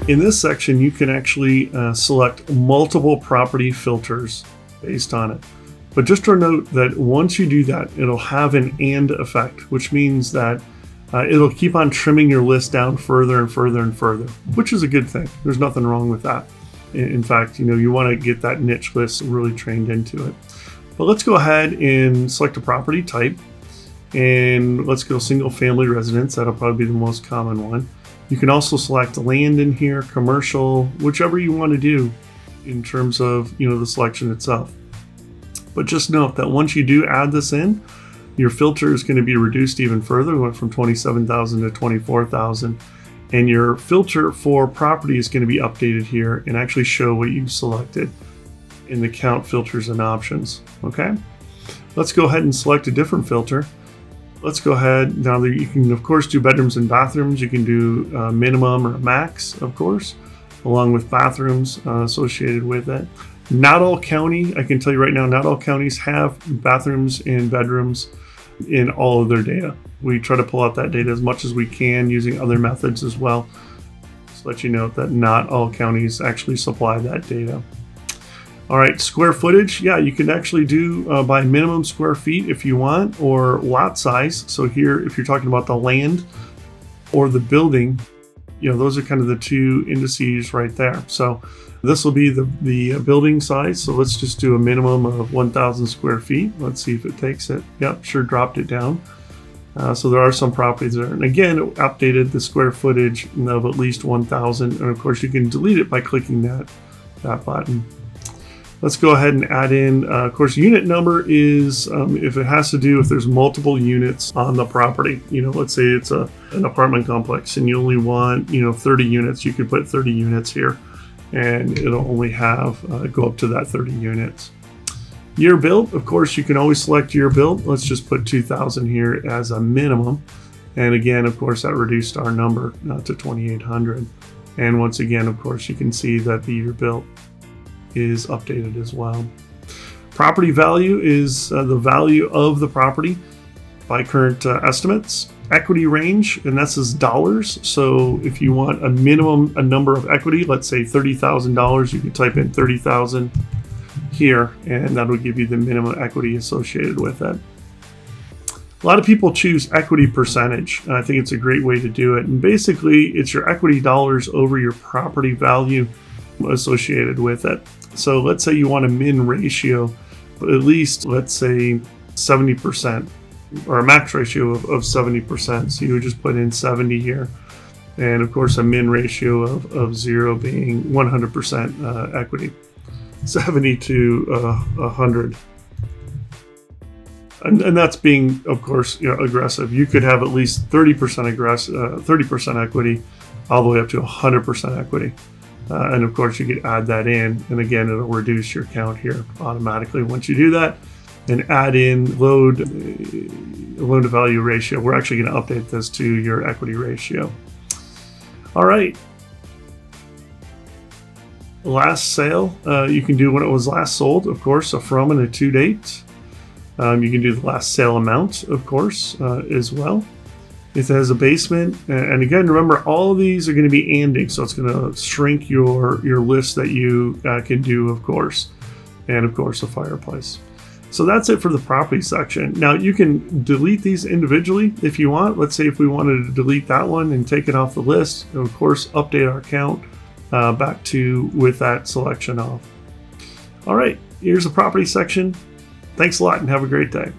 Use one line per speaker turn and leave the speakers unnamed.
In this section, you can actually select multiple property filters based on it. But just to note that once you do that, it'll have an and effect, which means that it'll keep on trimming your list down further and further and further, which is a good thing. There's nothing wrong with that. In fact, you want to get that niche list really trained into it. But let's go ahead and select a property type, and let's go single family residence. That'll probably be the most common one. You can also select land in here, commercial, whichever you want to do in terms of the selection itself. But just note that once you do add this in, your filter is going to be reduced even further. We went from 27,000 to 24,000. And your filter for property is going to be updated here and actually show what you selected in the count filters and options. Okay, let's go ahead and select a different filter. Let's go ahead. Now you can of course do bedrooms and bathrooms. You can do a minimum or a max, of course, along with bathrooms associated with it. Not all county, I can tell you right now, not all counties have bathrooms and bedrooms in all of their data. We try to pull out that data as much as we can using other methods as well. Just let you know that not all counties actually supply that data. All right, square footage. Yeah, you can actually do by minimum square feet if you want, or lot size. So here, if you're talking about the land or the building, those are kind of the two indices right there. So this will be the building size. So let's just do a minimum of 1,000 square feet. Let's see if it takes it. Yep, sure dropped it down. So there are some properties there. And again, it updated the square footage of at least 1,000. And of course, you can delete it by clicking that button. Let's go ahead and add in, of course, unit number is if it has to do if there's multiple units on the property. Let's say it's an apartment complex and you only want 30 units. You could put 30 units here, and it'll only have go up to that 30 units. Year built, of course, you can always select year built. Let's just put 2,000 here as a minimum, and again, of course, that reduced our number to 2,800. And once again, of course, you can see that the year built is updated as well. Property value is the value of the property by current estimates. Equity range, and this is dollars. So if you want a number of equity, let's say $30,000, you can type in 30,000 here, and that will give you the minimum equity associated with it. A lot of people choose equity percentage. I think it's a great way to do it. And basically, it's your equity dollars over your property value associated with it. So let's say you want a min ratio, but at least let's say 70%, or a max ratio of 70%. So you would just put in 70 here. And of course, a min ratio of 0 being 100% equity, 70 to 100. And that's being, of course, aggressive. You could have at least 30% equity, all the way up to 100% equity. And of course, you could add that in, and again, it'll reduce your count here automatically once you do that. And add in loan to value ratio. We're actually going to update this to your equity ratio. All right. Last sale, you can do when it was last sold, of course, a from and a to date. You can do the last sale amount, of course, as well. It has a basement, and again, remember, all of these are going to be anding, so it's going to shrink your list that you can do, of course, and of course, a fireplace. So that's it for the property section. Now you can delete these individually if you want. Let's say if we wanted to delete that one and take it off the list, and of course, update our count back to with that selection off. All right, here's the property section. Thanks a lot and have a great day.